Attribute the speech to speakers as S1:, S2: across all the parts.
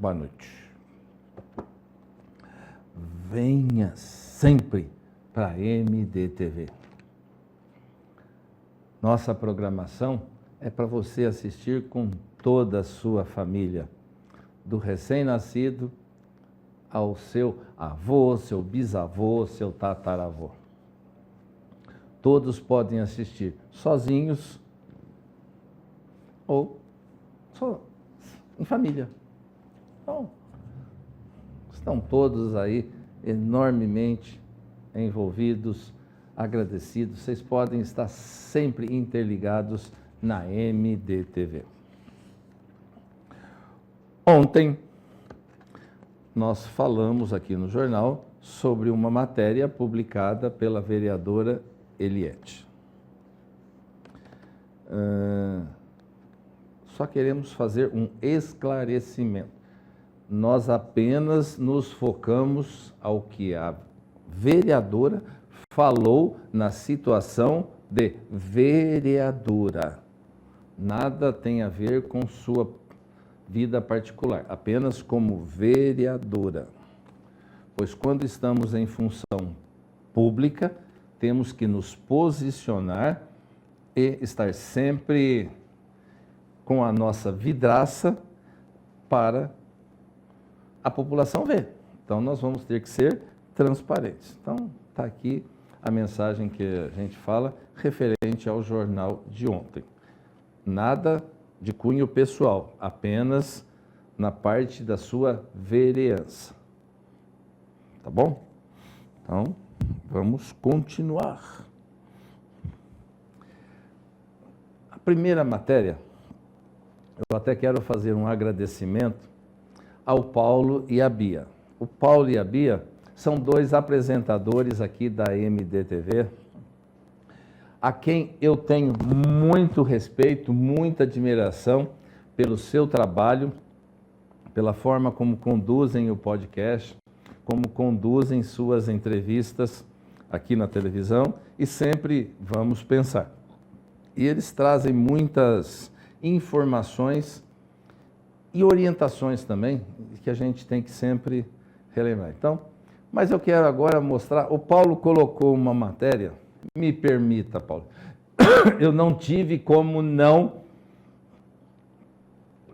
S1: boa noite. Venha sempre para a MDTV. Nossa programação é para você assistir com toda a sua família, do recém-nascido ao seu avô, seu bisavô, seu tataravô. Todos podem assistir sozinhos ou só em família. Então, estão todos aí enormemente envolvidos, agradecidos. Vocês podem estar sempre interligados na MDTV. Ontem, nós falamos aqui no jornal sobre uma matéria publicada pela vereadora Eliette. Só queremos fazer um esclarecimento. Nós apenas nos focamos ao que a vereadora falou na situação de vereadora. Nada tem a ver com sua vida particular, apenas como vereadora. Pois quando estamos em função pública, temos que nos posicionar e estar sempre com a nossa vidraça para a população ver. Então, nós vamos ter que ser transparentes. Então, está aqui a mensagem que a gente fala referente ao jornal de ontem. Nada de cunho pessoal, apenas na parte da sua vereança. Tá bom? Então, vamos continuar. A primeira matéria, eu até quero fazer um agradecimento ao Paulo e à Bia. O Paulo e a Bia são dois apresentadores aqui da MDTV, a quem eu tenho muito respeito, muita admiração pelo seu trabalho, pela forma como conduzem o podcast, como conduzem suas entrevistas aqui na televisão, e sempre vamos pensar. E eles trazem muitas informações e orientações também, que a gente tem que sempre relembrar. Então, mas eu quero agora mostrar, o Paulo colocou uma matéria, me permita, Paulo, eu não tive como não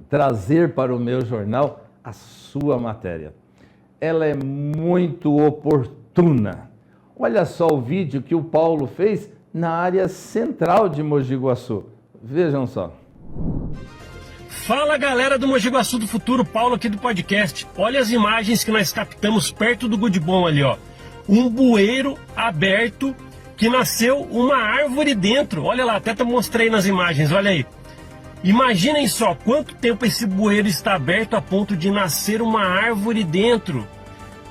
S1: trazer para o meu jornal a sua matéria. Ela é muito oportuna. Olha só o vídeo que o Paulo fez na área central de Mogi Guaçu. Vejam só.
S2: Fala, galera do Mogi Guaçu do Futuro, Paulo aqui do podcast. Olha as imagens que nós captamos perto do Good Bom ali, ó. Um bueiro aberto que nasceu uma árvore dentro. Olha lá, até mostrei nas imagens, olha aí. Imaginem só quanto tempo esse bueiro está aberto a ponto de nascer uma árvore dentro.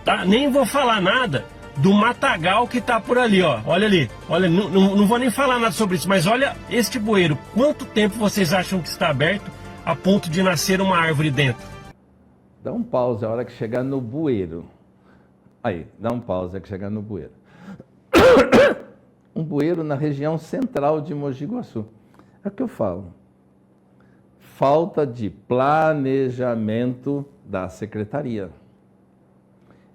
S2: Tá? Nem vou falar nada do matagal que está por ali, ó. Olha ali. Olha, não vou nem falar nada sobre isso, mas olha este bueiro. Quanto tempo vocês acham que está aberto a ponto de nascer uma árvore dentro?
S1: Dá um pause a hora que chegar no bueiro. Aí, dá um pause a hora que chegar no bueiro. Um bueiro na região central de Mogi Guaçu. É o que eu falo. Falta de planejamento da secretaria.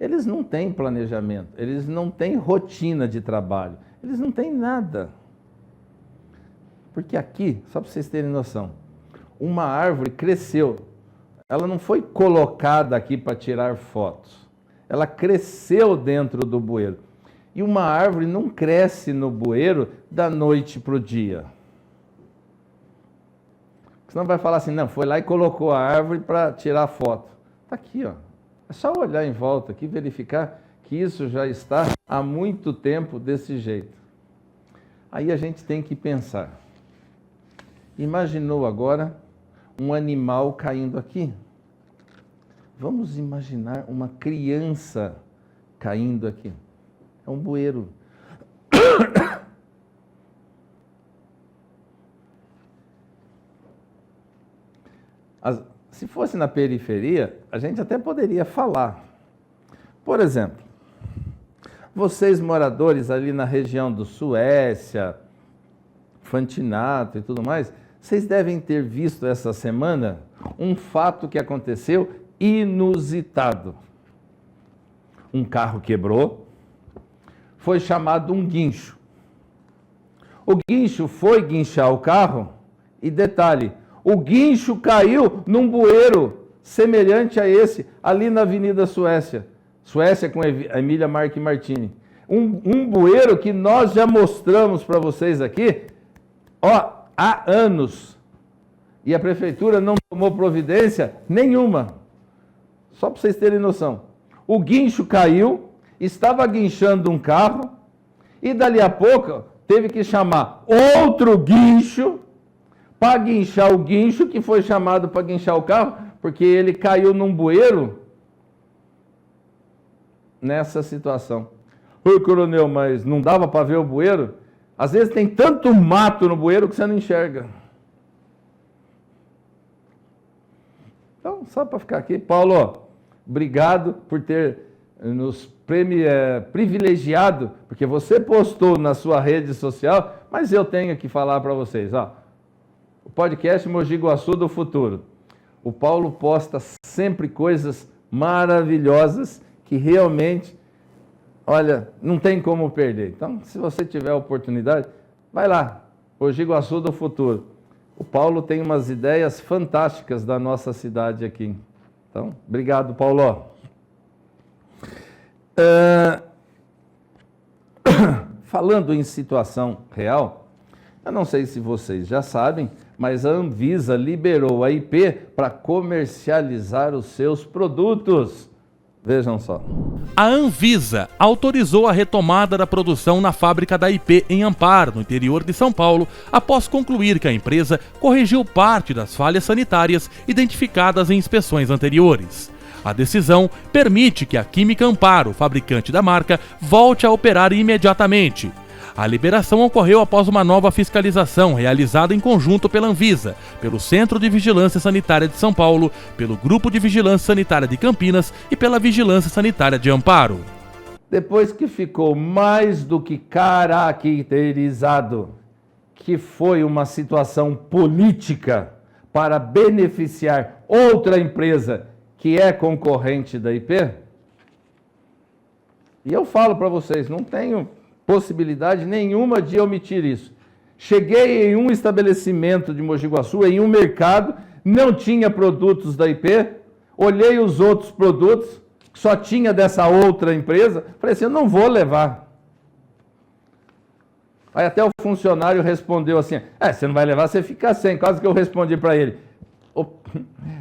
S1: Eles não têm planejamento, eles não têm rotina de trabalho, eles não têm nada. Porque aqui, só para vocês terem noção, uma árvore cresceu, ela não foi colocada aqui para tirar fotos, ela cresceu dentro do bueiro. E uma árvore não cresce no bueiro da noite para o dia. Senão vai falar assim, não, foi lá e colocou a árvore para tirar foto. Está aqui, ó. É só olhar em volta aqui e verificar que isso já está há muito tempo desse jeito. Aí a gente tem que pensar. Imaginou agora um animal caindo aqui? Vamos imaginar uma criança caindo aqui. É um bueiro. Se fosse na periferia, a gente até poderia falar. Por exemplo, vocês moradores ali na região do Suécia, Fantinato e tudo mais, vocês devem ter visto essa semana um fato que aconteceu inusitado. Um carro quebrou, foi chamado um guincho. O guincho foi guinchar o carro e, detalhe, o guincho caiu num bueiro semelhante a esse, ali na Avenida Suécia. Suécia com a Emília Marque Martini. Um bueiro que nós já mostramos para vocês aqui, há anos. E a prefeitura não tomou providência nenhuma. Só para vocês terem noção. O guincho caiu, estava guinchando um carro, e dali a pouco teve que chamar outro guincho para guinchar o guincho que foi chamado para guinchar o carro, porque ele caiu num bueiro nessa situação. Ô, coronel, mas não dava para ver o bueiro? Às vezes tem tanto mato no bueiro que você não enxerga. Então, só para ficar aqui, Paulo, obrigado por ter nos privilegiado, porque você postou na sua rede social, mas eu tenho que falar para vocês, o podcast Mogi Guaçu do Futuro. O Paulo posta sempre coisas maravilhosas que realmente, olha, não tem como perder. Então, se você tiver a oportunidade, vai lá, Mogi Guaçu do Futuro. O Paulo tem umas ideias fantásticas da nossa cidade aqui. Então, obrigado, Paulo. Falando em situação real, eu não sei se vocês já sabem, mas a Anvisa liberou a IP para comercializar os seus produtos. Vejam só.
S3: A Anvisa autorizou a retomada da produção na fábrica da IP em Amparo, no interior de São Paulo, após concluir que a empresa corrigiu parte das falhas sanitárias identificadas em inspeções anteriores. A decisão permite que a Química Amparo, fabricante da marca, volte a operar imediatamente. A liberação ocorreu após uma nova fiscalização realizada em conjunto pela Anvisa, pelo Centro de Vigilância Sanitária de São Paulo, pelo Grupo de Vigilância Sanitária de Campinas e pela Vigilância Sanitária de Amparo.
S1: Depois que ficou mais do que caracterizado que foi uma situação política para beneficiar outra empresa que é concorrente da IP, e eu falo para vocês, não tenho possibilidade nenhuma de omitir isso. Cheguei em um estabelecimento de Mogi Guaçu, em um mercado, não tinha produtos da IP, olhei os outros produtos, só tinha dessa outra empresa, falei assim, eu não vou levar. Aí até o funcionário respondeu assim, você não vai levar, você fica sem. Quase que eu respondi para ele,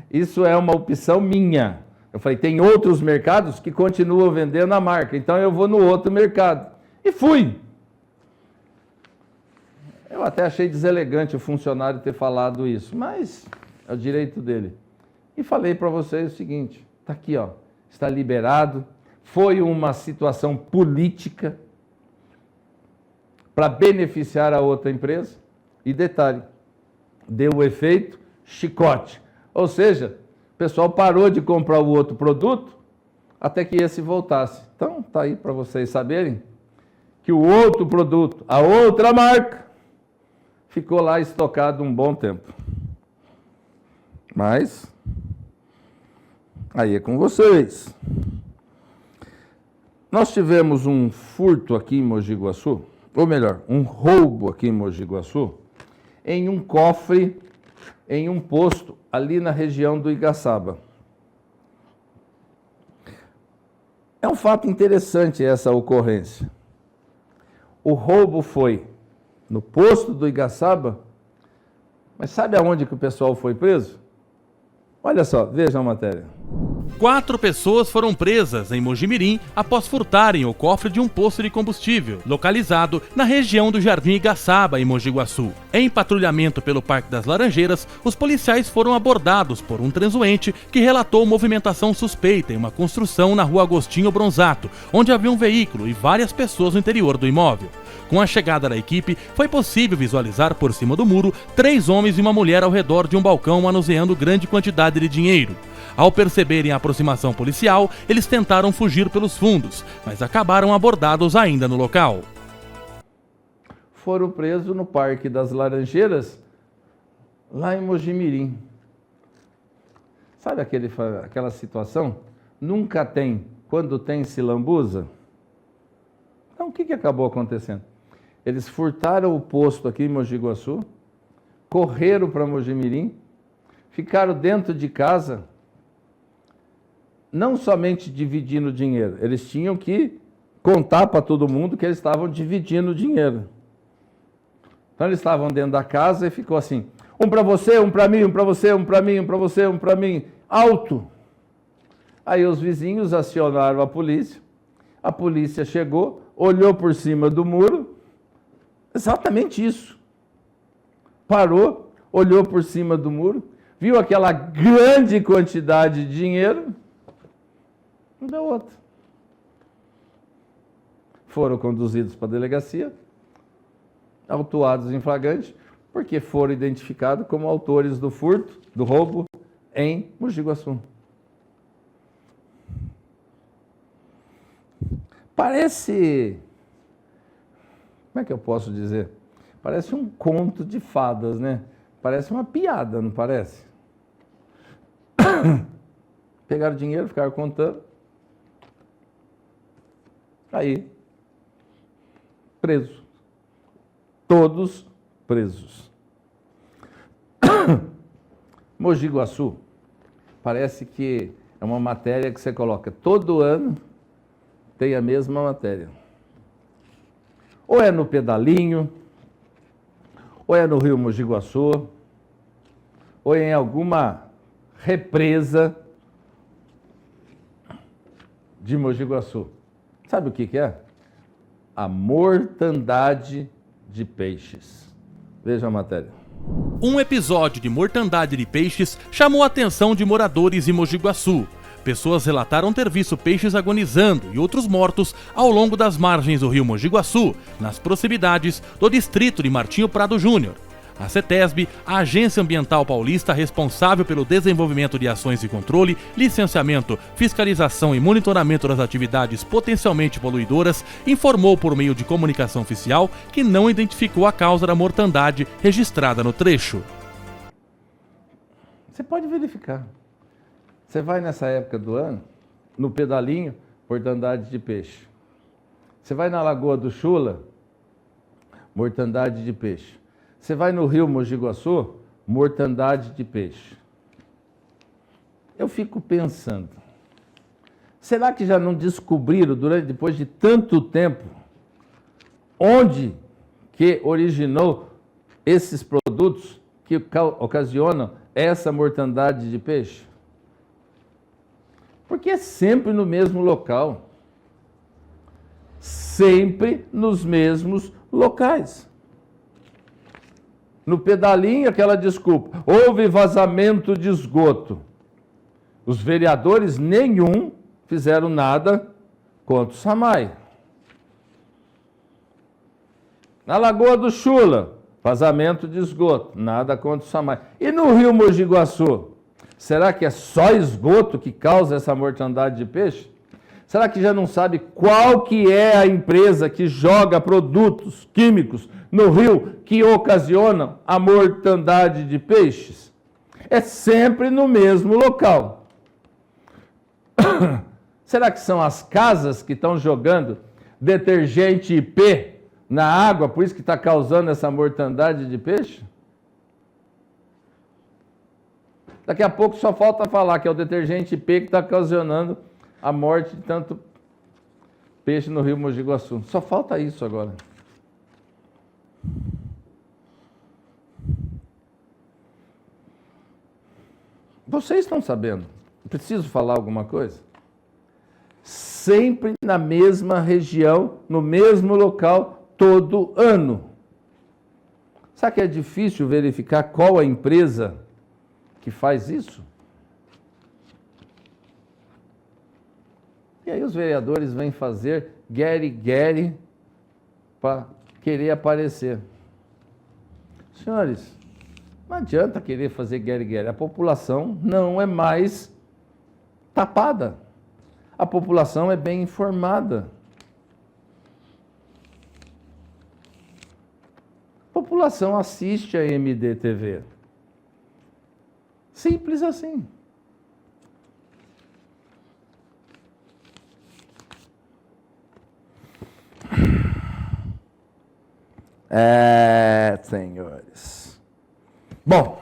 S1: isso é uma opção minha. Eu falei, tem outros mercados que continuam vendendo a marca, então eu vou no outro mercado. E fui. Eu até achei deselegante o funcionário ter falado isso, mas é o direito dele. E falei para vocês o seguinte, está aqui, está liberado, foi uma situação política para beneficiar a outra empresa, e detalhe, deu o efeito chicote. Ou seja, o pessoal parou de comprar o outro produto até que esse voltasse. Então, está aí para vocês saberem que o outro produto, a outra marca, ficou lá estocado um bom tempo. Mas, aí é com vocês. Nós tivemos um furto aqui em Mogi Guaçu, ou melhor, um roubo aqui em Mogi Guaçu, em um cofre, em um posto, ali na região do Igaçaba. É um fato interessante essa ocorrência. O roubo foi no posto do Igaçaba, mas sabe aonde que o pessoal foi preso? Olha só, vejam a matéria.
S3: 4 pessoas foram presas em Mojimirim após furtarem o cofre de um posto de combustível, localizado na região do Jardim Igaçaba, em Mogi Guaçu. Em patrulhamento pelo Parque das Laranjeiras, os policiais foram abordados por um transuente que relatou movimentação suspeita em uma construção na rua Agostinho Bronzato, onde havia um veículo e várias pessoas no interior do imóvel. Com a chegada da equipe, foi possível visualizar por cima do muro 3 homens e uma mulher ao redor de um balcão manuseando grande quantidade de dinheiro. Ao perceberem a aproximação policial, eles tentaram fugir pelos fundos, mas acabaram abordados ainda no local.
S1: Foram presos no Parque das Laranjeiras, lá em Mojimirim. Sabe aquela situação? Nunca tem. Quando tem, se lambuza. Então, o que acabou acontecendo? Eles furtaram o posto aqui em Mogi Guaçu, correram para Mojimirim, ficaram dentro de casa, não somente dividindo dinheiro, eles tinham que contar para todo mundo que eles estavam dividindo o dinheiro. Então eles estavam dentro da casa e ficou assim, um para você, um para mim, um para você, um para mim, um para você, um para mim, alto. Aí os vizinhos acionaram a polícia chegou, olhou por cima do muro, exatamente isso. Parou, olhou por cima do muro, viu aquela grande quantidade de dinheiro, não deu outra. Foram conduzidos para a delegacia, autuados em flagrante, porque foram identificados como autores do furto, do roubo, em Mogi Guaçu. Parece, como é que eu posso dizer? Parece um conto de fadas, né? Parece uma piada, não parece? Pegaram dinheiro, ficaram contando. Aí, presos. Todos presos. Mogi Guaçu, parece que é uma matéria que você coloca todo ano, tem a mesma matéria. Ou é no Pedalinho, ou é no Rio Mogi Guaçu, ou em alguma represa de Mogi Guaçu. Sabe o que é? A mortandade de peixes. Veja a matéria.
S3: Um episódio de mortandade de peixes chamou a atenção de moradores em Mogi Guaçu. Pessoas relataram ter visto peixes agonizando e outros mortos ao longo das margens do rio Mogi Guaçu, nas proximidades do distrito de Martinho Prado Júnior. A CETESB, a Agência Ambiental Paulista responsável pelo desenvolvimento de ações de controle, licenciamento, fiscalização e monitoramento das atividades potencialmente poluidoras, informou por meio de comunicação oficial que não identificou a causa da mortandade registrada no trecho.
S1: Você pode verificar. Você vai nessa época do ano, no Pedalinho, mortandade de peixe. Você vai na Lagoa do Chula, mortandade de peixe. Você vai no Rio Mogi Guaçu, mortandade de peixe. Eu fico pensando, será que já não descobriram, depois de tanto tempo, onde que originou esses produtos que ocasionam essa mortandade de peixe? Porque é sempre no mesmo local. Sempre nos mesmos locais. No Pedalinho, aquela desculpa, houve vazamento de esgoto. Os vereadores nenhum fizeram nada contra o SAMAI. Na Lagoa do Chula, vazamento de esgoto, nada contra o SAMAI. E no Rio Mogi Guaçu, será que é só esgoto que causa essa mortandade de peixe? Será que já não sabe qual que é a empresa que joga produtos químicos no rio que ocasionam a mortandade de peixes? É sempre no mesmo local. Será que são as casas que estão jogando detergente IP na água, por isso que está causando essa mortandade de peixe? Daqui a pouco só falta falar que é o detergente IP que está ocasionando a morte de tanto peixe no rio Mogi Guaçu. Só falta isso agora. Vocês estão sabendo? Preciso falar alguma coisa? Sempre na mesma região, no mesmo local, todo ano. Sabe que é difícil verificar qual a empresa que faz isso? E aí os vereadores vêm fazer guere-guere para querer aparecer. Senhores, não adianta querer fazer guere-guere. A população não é mais tapada. A população é bem informada. A população assiste a MDTV. Simples assim. Senhores. Bom,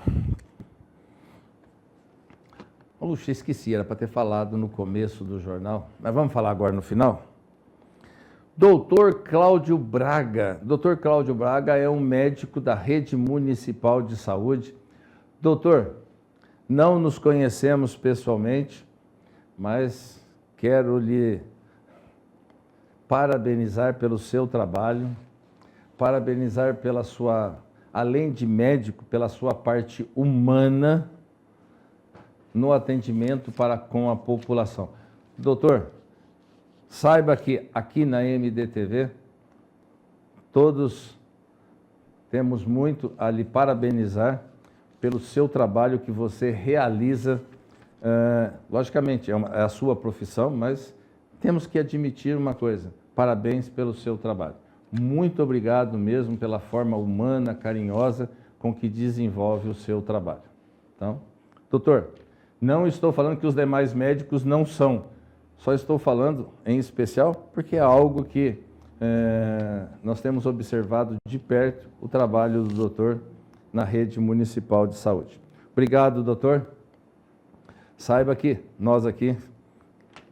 S1: puxa, esqueci, era para ter falado no começo do jornal, mas vamos falar agora no final? Doutor Cláudio Braga. Doutor Cláudio Braga é um médico da Rede Municipal de Saúde. Doutor, não nos conhecemos pessoalmente, mas quero lhe parabenizar pelo seu trabalho, parabenizar pela sua, além de médico, pela sua parte humana no atendimento para com a população. Doutor, saiba que aqui na MDTV, todos temos muito a lhe parabenizar pelo seu trabalho que você realiza. Logicamente, é a sua profissão, mas temos que admitir uma coisa: parabéns pelo seu trabalho. Muito obrigado mesmo pela forma humana, carinhosa com que desenvolve o seu trabalho. Então, doutor, não estou falando que os demais médicos não são, só estou falando em especial porque é algo que nós temos observado de perto o trabalho do doutor na Rede Municipal de Saúde. Obrigado, doutor. Saiba que nós aqui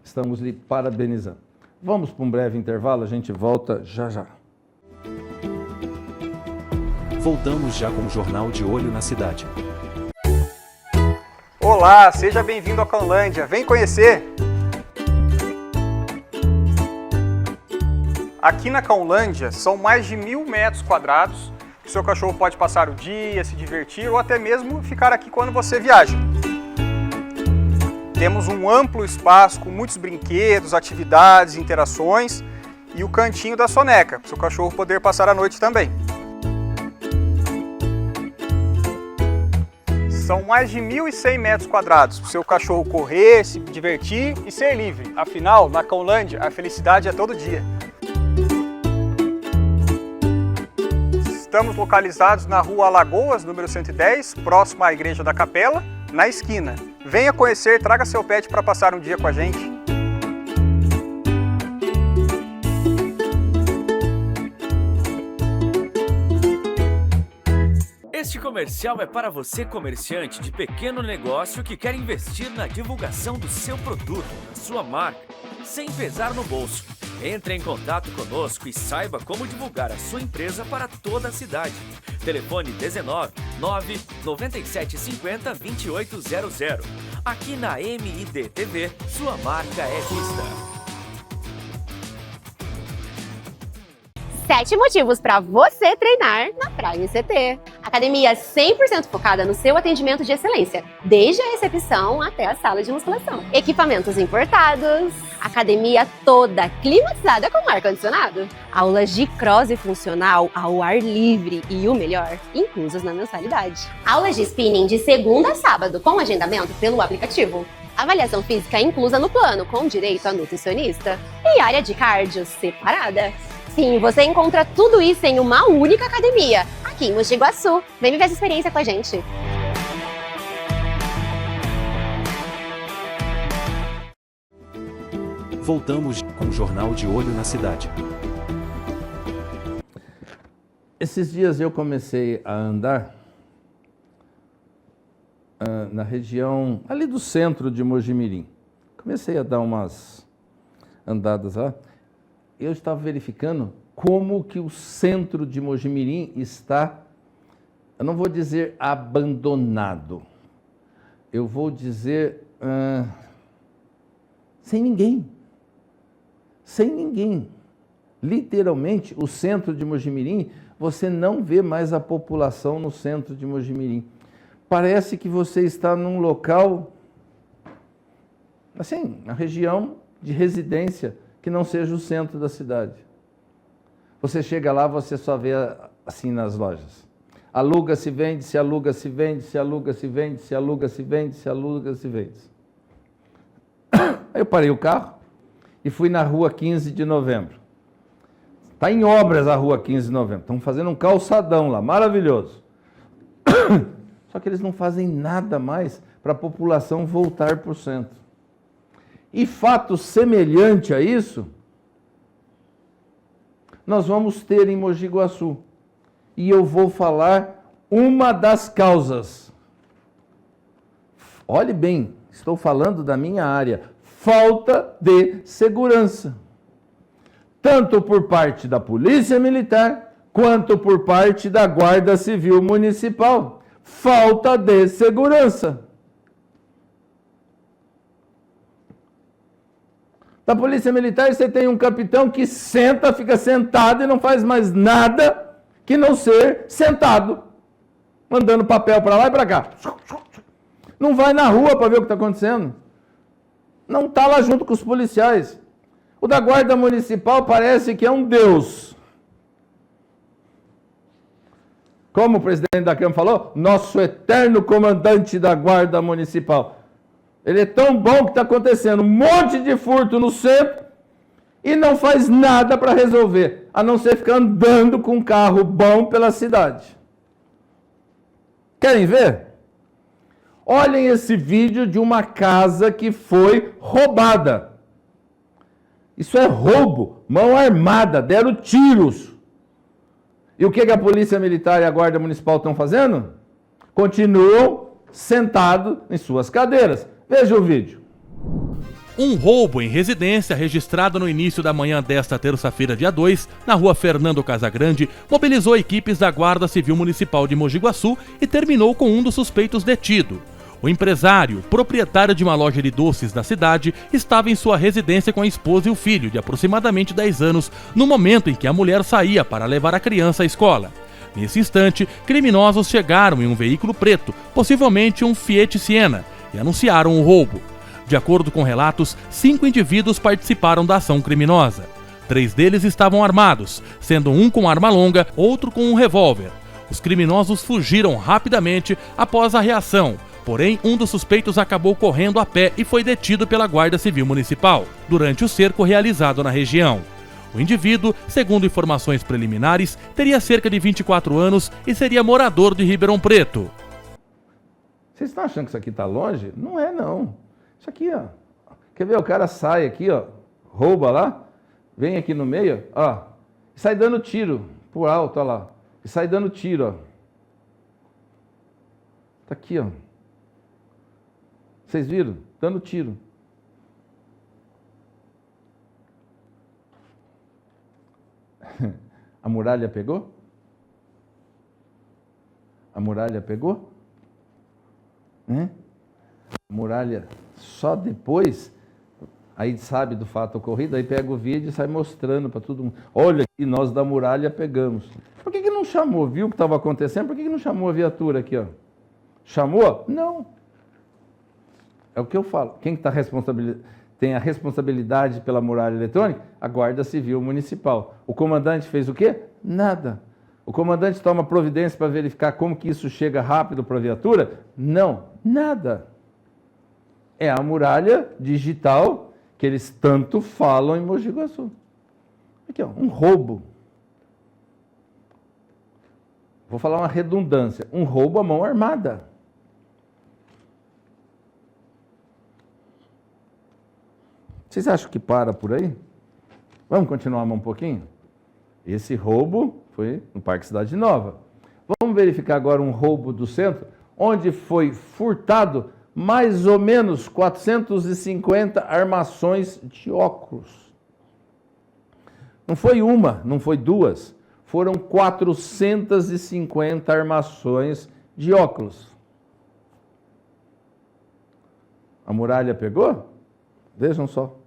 S1: estamos lhe parabenizando. Vamos para um breve intervalo, a gente volta já já.
S4: Voltamos já com o Jornal de Olho na Cidade.
S5: Olá, seja bem-vindo à Cãolândia. Vem conhecer! Aqui na Cãolândia são mais de 1.000 metros quadrados que o seu cachorro pode passar o dia, se divertir ou até mesmo ficar aqui quando você viaja. Temos um amplo espaço com muitos brinquedos, atividades, interações e o cantinho da soneca, para o seu cachorro poder passar a noite também. São mais de 1.100 metros quadrados para o seu cachorro correr, se divertir e ser livre. Afinal, na Cãolândia, a felicidade é todo dia. Estamos localizados na Rua Alagoas, número 110, próximo à Igreja da Capela, na esquina. Venha conhecer, traga seu pet para passar um dia com a gente.
S6: Este comercial é para você, comerciante de pequeno negócio que quer investir na divulgação do seu produto, da sua marca, sem pesar no bolso. Entre em contato conosco e saiba como divulgar a sua empresa para toda a cidade. Telefone 19 9 97 50 2800. Aqui na MIDTV, sua marca é vista.
S7: 7 motivos para você treinar na Prime CT. Academia 100% focada no seu atendimento de excelência, desde a recepção até a sala de musculação. Equipamentos importados, academia toda climatizada com ar-condicionado. Aulas de cross funcional ao ar livre e o melhor, inclusos na mensalidade. Aulas de spinning de segunda a sábado com agendamento pelo aplicativo. Avaliação física inclusa no plano, com direito a nutricionista. E área de cardio separada. Sim, você encontra tudo isso em uma única academia, aqui em Mogi Guaçu. Vem viver essa experiência com a gente.
S4: Voltamos com o Jornal de Olho na Cidade.
S1: Esses dias eu comecei a andar na região ali do centro de Mojimirim. Comecei a dar umas andadas lá. Eu estava verificando como que o centro de Mojimirim está, eu não vou dizer abandonado, eu vou dizer sem ninguém. Sem ninguém. Literalmente, o centro de Mojimirim, você não vê mais a população no centro de Mojimirim. Parece que você está num local, assim, na região de residência, que não seja o centro da cidade. Você chega lá, você só vê assim nas lojas. Aluga-se, vende-se, aluga-se, vende-se, aluga-se, vende-se, aluga-se, vende-se, aluga-se, vende-se. Aí eu parei o carro e fui na rua 15 de novembro. Está em obras a rua 15 de novembro. Estão fazendo um calçadão lá, maravilhoso. Só que eles não fazem nada mais para a população voltar para o centro. E fato semelhante a isso, nós vamos ter em Mogi Guaçu. e eu vou falar uma das causas. Olhe bem, estou falando da minha área. Falta de segurança. Tanto por parte da Polícia Militar, quanto por parte da Guarda Civil Municipal. Falta de segurança. Da Polícia Militar, você tem um capitão que senta, fica sentado e não faz mais nada que não ser sentado, mandando papel para lá e para cá. Não vai na rua para ver o que está acontecendo. Não está lá junto com os policiais. O da Guarda Municipal parece que é um deus. Como o presidente da Câmara falou, nosso eterno comandante da Guarda Municipal. Ele é tão bom que está acontecendo um monte de furto no centro e não faz nada para resolver, a não ser ficar andando com um carro bom pela cidade. Querem ver? Olhem esse vídeo de uma casa que foi roubada. Isso é roubo, mão armada, deram tiros. E o que a Polícia Militar e a Guarda Municipal estão fazendo? Continuam sentados em suas cadeiras. Veja o vídeo.
S3: Um roubo em residência registrado no início da manhã desta terça-feira, dia 2, na rua Fernando Casagrande, mobilizou equipes da Guarda Civil Municipal de Mogi Guaçu e terminou com um dos suspeitos detido. O empresário, proprietário de uma loja de doces da cidade, estava em sua residência com a esposa e o filho, de aproximadamente 10 anos, no momento em que a mulher saía para levar a criança à escola. Nesse instante, criminosos chegaram em um veículo preto, possivelmente um Fiat Siena, e anunciaram o roubo. De acordo com relatos, 5 indivíduos participaram da ação criminosa. 3 deles estavam armados, sendo um com arma longa, outro com um revólver. Os criminosos fugiram rapidamente após a reação, porém um dos suspeitos acabou correndo a pé e foi detido pela Guarda Civil Municipal, durante o cerco realizado na região. O indivíduo, segundo informações preliminares, teria cerca de 24 anos e seria morador de Ribeirão Preto.
S1: Vocês estão achando que isso aqui está longe? Não é, não. Isso aqui, ó. Quer ver? O cara sai aqui, ó, rouba lá, vem aqui no meio, ó, e sai dando tiro pro alto, ó lá. E sai dando tiro, ó. Tá aqui, ó. Vocês viram? Dando tiro. A muralha pegou? A muralha pegou? A muralha só depois, aí sabe do fato ocorrido, aí pega o vídeo e sai mostrando para todo mundo. Olha aqui, nós da muralha pegamos. Por que não chamou? Viu o que estava acontecendo? Por que não chamou a viatura aqui, ó? Chamou? Não. É o que eu falo. Quem tem a responsabilidade pela muralha eletrônica? A Guarda Civil Municipal. O comandante fez o quê? Nada. O comandante toma providência para verificar como que isso chega rápido para a viatura? Não, nada. É a muralha digital que eles tanto falam em Mogi Guaçu. Aqui, ó, um roubo. Vou falar uma redundância. Um roubo à mão armada. Vocês acham que para por aí? Vamos continuar um pouquinho? Esse roubo foi no Parque Cidade Nova. Vamos verificar agora um roubo do centro, onde foi furtado mais ou menos 450 armações de óculos. Não foi uma, não foi duas, foram 450 armações de óculos. A muralha pegou? Vejam só.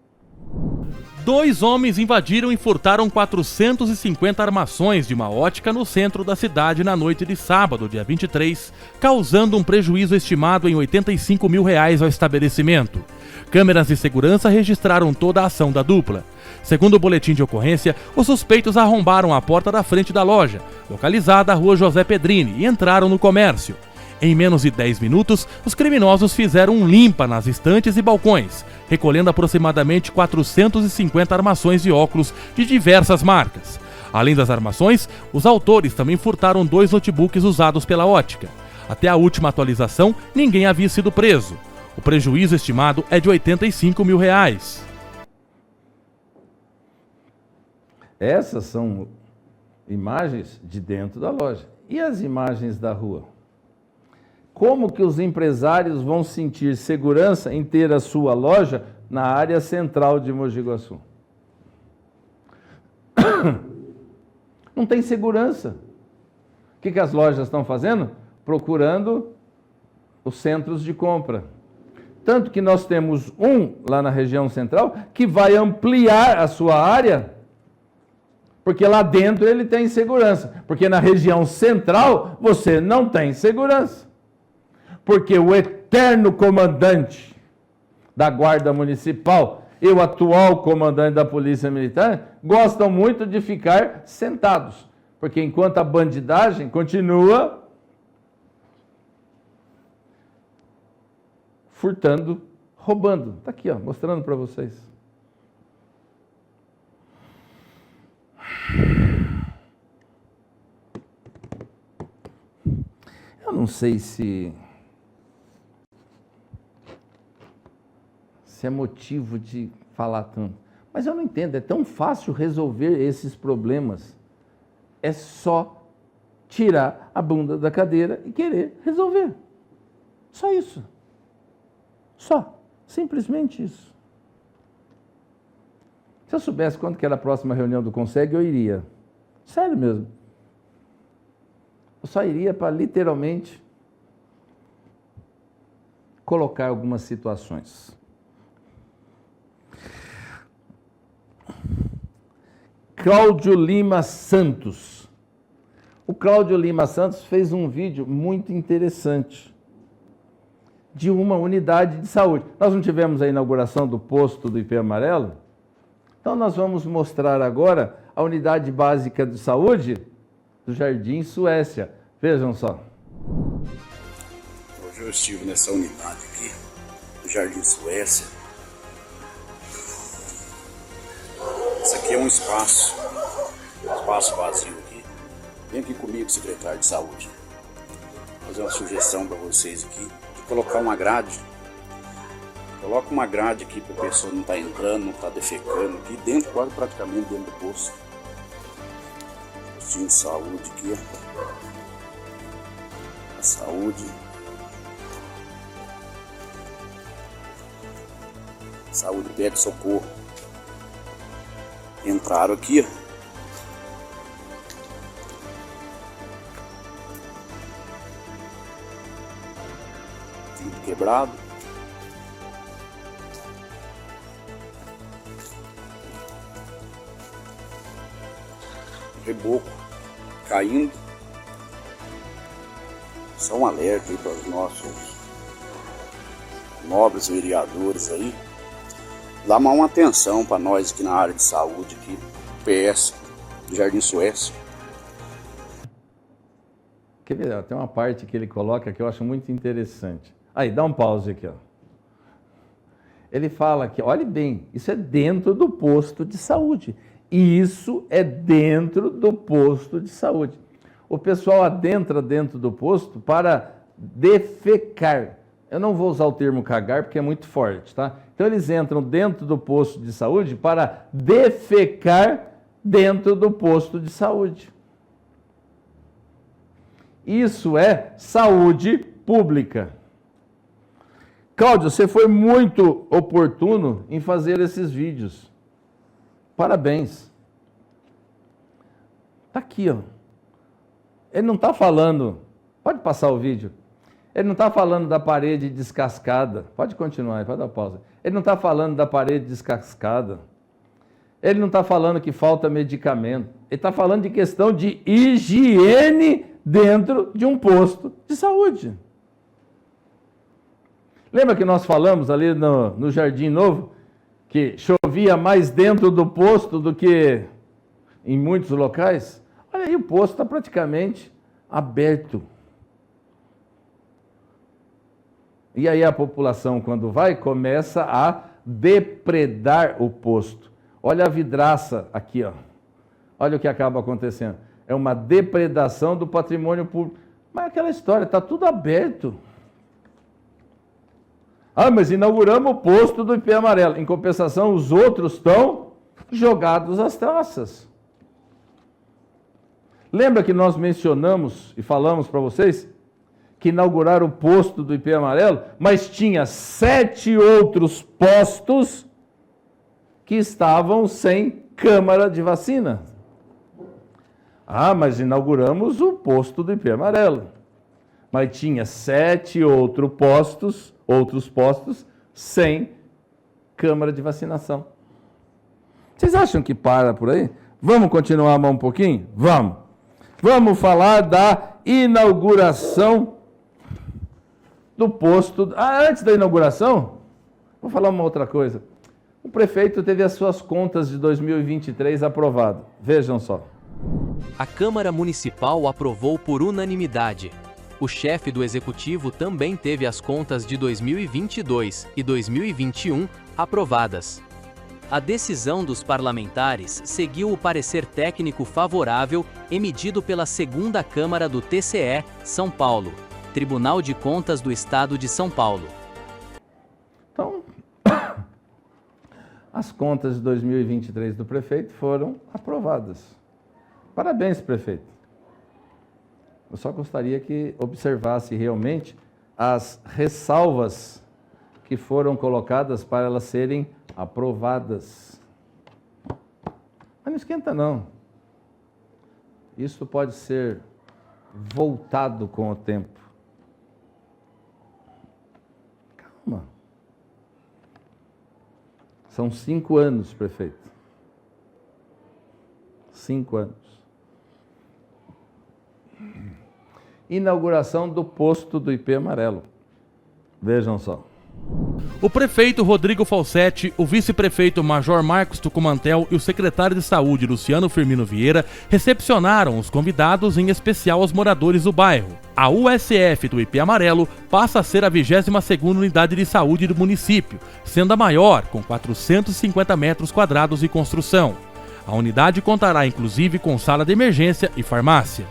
S3: 2 homens invadiram e furtaram 450 armações de uma ótica no centro da cidade na noite de sábado, dia 23, causando um prejuízo estimado em R$85 mil ao estabelecimento. Câmeras de segurança registraram toda a ação da dupla. Segundo o boletim de ocorrência, os suspeitos arrombaram a porta da frente da loja, localizada à rua José Pedrini, e entraram no comércio. Em menos de 10 minutos, os criminosos fizeram um limpa nas estantes e balcões, recolhendo aproximadamente 450 armações de óculos de diversas marcas. Além das armações, os autores também furtaram 2 notebooks usados pela ótica. Até a última atualização, ninguém havia sido preso. O prejuízo estimado é de R$85 mil.
S1: Essas são Imagens de dentro da loja. E as imagens da rua? Como que os empresários vão sentir segurança em ter a sua loja na área central de Mogi Guaçu? Não tem segurança. O que as lojas estão fazendo? Procurando os centros de compra. Tanto que nós temos um lá na região central que vai ampliar a sua área, porque lá dentro ele tem segurança. Porque na região central você não tem segurança. Porque o eterno comandante da Guarda Municipal e o atual comandante da Polícia Militar gostam muito de ficar sentados. Porque enquanto a bandidagem continua furtando, roubando. Está aqui, ó, mostrando para vocês. Eu não sei se é motivo de falar tanto, mas eu não entendo, é tão fácil resolver esses problemas. É só tirar a bunda da cadeira e querer resolver. Só isso. Só. Simplesmente isso. Se eu soubesse quando que era a próxima reunião do Conseg, eu iria. Sério mesmo. Eu só iria para literalmente colocar algumas situações. Cláudio Lima Santos. O Cláudio Lima Santos fez um vídeo muito interessante de uma unidade de saúde. Nós não tivemos a inauguração do posto do IP Amarelo? Então nós vamos mostrar agora a unidade básica de saúde do Jardim Suécia. Vejam só.
S8: Hoje eu estive nessa unidade aqui, do Jardim Suécia. Esse aqui é um espaço vazio aqui. Vem aqui comigo, secretário de saúde. Vou fazer uma sugestão para vocês aqui, de colocar uma grade. Coloca uma grade aqui para a pessoa não estar entrando, não estar defecando aqui dentro, quase praticamente dentro do posto. Postinho de saúde aqui, ó. A saúde. Saúde pede socorro. Entraram aqui, ó. Vidro quebrado. Reboco caindo. Só um alerta aí para os nossos nobres vereadores aí. Dá uma atenção para nós aqui na área de saúde, aqui, PS, Jardim Suécia.
S1: Quer ver? Tem uma parte que ele coloca que eu acho muito interessante. Aí, dá um pause aqui, ó. Ele fala que, olhe bem, isso é dentro do posto de saúde. Isso é dentro do posto de saúde. O pessoal adentra dentro do posto para defecar. Eu não vou usar o termo cagar porque é muito forte, tá? Então eles entram dentro do posto de saúde para defecar dentro do posto de saúde. Isso é saúde pública. Cláudio, você foi muito oportuno em fazer esses vídeos. Parabéns. Está aqui, ó. Ele não está falando... Pode passar o vídeo. Ele não está falando da parede descascada. Pode continuar, pode dar pausa. Ele não está falando da parede descascada. Ele não está falando que falta medicamento. Ele está falando de questão de higiene dentro de um posto de saúde. Lembra que nós falamos ali no Jardim Novo que chovia mais dentro do posto do que em muitos locais? Olha aí, o posto está praticamente aberto. E aí a população, quando vai, começa a depredar o posto. Olha a vidraça aqui, ó. Olha o que acaba acontecendo. É uma depredação do patrimônio público. Mas aquela história, está tudo aberto. Ah, mas inauguramos o posto do IP Amarelo. Em compensação, os outros estão jogados às traças. Lembra que nós mencionamos e falamos para vocês que inauguraram o posto do IP Amarelo, mas tinha 7 outros postos que estavam sem câmara de vacina. Ah, mas inauguramos o posto do IP Amarelo. Mas tinha 7 outros postos sem câmara de vacinação. Vocês acham que para por aí? Vamos continuar mais um pouquinho? Vamos. Vamos falar da inauguração do posto. Ah, antes da inauguração, vou falar uma outra coisa. O prefeito teve as suas contas de 2023 aprovadas. Vejam só.
S9: A Câmara Municipal aprovou por unanimidade. O chefe do Executivo também teve as contas de 2022 e 2021 aprovadas. A decisão dos parlamentares seguiu o parecer técnico favorável emitido pela 2ª Câmara do TCE, São Paulo, Tribunal de Contas do Estado de São Paulo.
S1: Então, as contas de 2023 do prefeito foram aprovadas. Parabéns, prefeito. Eu só gostaria que observasse realmente as ressalvas que foram colocadas para elas serem aprovadas. Mas não esquenta não. Isso pode ser voltado com o tempo. Calma. São 5 anos, prefeito. 5 anos. Inauguração do posto do IP Amarelo. Vejam só.
S3: O prefeito Rodrigo Falsetti, o vice-prefeito Major Marcos Tucumantel e o secretário de Saúde Luciano Firmino Vieira recepcionaram os convidados, em especial os moradores do bairro. A USF do IP Amarelo passa a ser a 22ª unidade de saúde do município, sendo a maior, com 450 metros quadrados de construção. A unidade contará inclusive com sala de emergência e farmácia.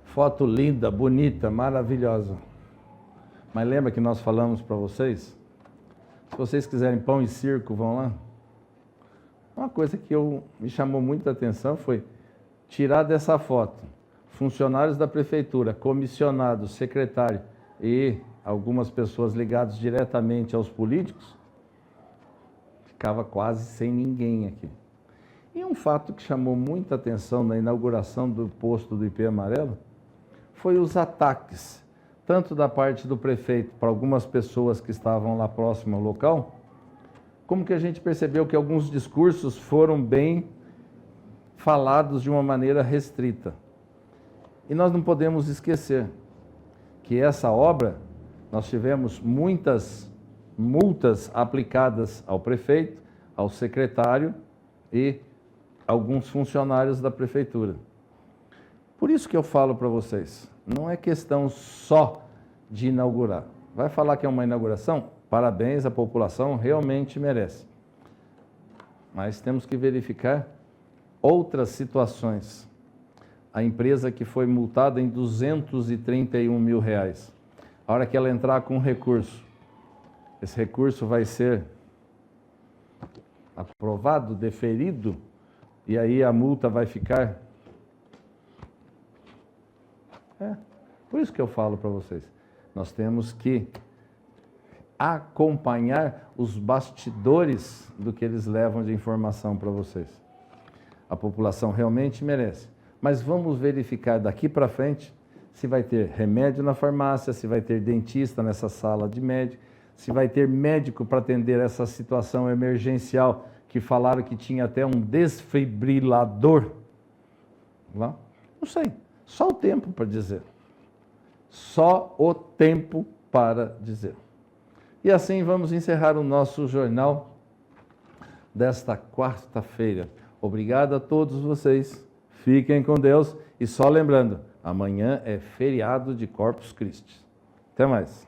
S1: Foto linda, bonita, maravilhosa. Mas lembra que nós falamos para vocês? Se vocês quiserem pão e circo, vão lá. Uma coisa que me chamou muita atenção foi tirar dessa foto funcionários da prefeitura, comissionados, secretário e algumas pessoas ligadas diretamente aos políticos. Ficava quase sem ninguém aqui. E um fato que chamou muita atenção na inauguração do posto do IP Amarelo foi os ataques, tanto da parte do prefeito para algumas pessoas que estavam lá próximo ao local, como que a gente percebeu que alguns discursos foram bem falados de uma maneira restrita. E nós não podemos esquecer que essa obra, nós tivemos muitas multas aplicadas ao prefeito, ao secretário e alguns funcionários da prefeitura. Por isso que eu falo para vocês, não é questão só de inaugurar. Vai falar que é uma inauguração? Parabéns, a população realmente merece. Mas temos que verificar outras situações. A empresa que foi multada em R$231 mil. A hora que ela entrar com recurso, esse recurso vai ser aprovado, deferido, e aí a multa vai ficar... Por isso que eu falo para vocês, nós temos que acompanhar os bastidores do que eles levam de informação para vocês. A população realmente merece, mas vamos verificar daqui para frente se vai ter remédio na farmácia, se vai ter dentista nessa sala de médico, se vai ter médico para atender essa situação emergencial, que falaram que tinha até um desfibrilador. Não sei, só o tempo para dizer. Só o tempo para dizer. E assim vamos encerrar o nosso jornal desta quarta-feira. Obrigado a todos vocês. Fiquem com Deus. E só lembrando, amanhã é feriado de Corpus Christi. Até mais.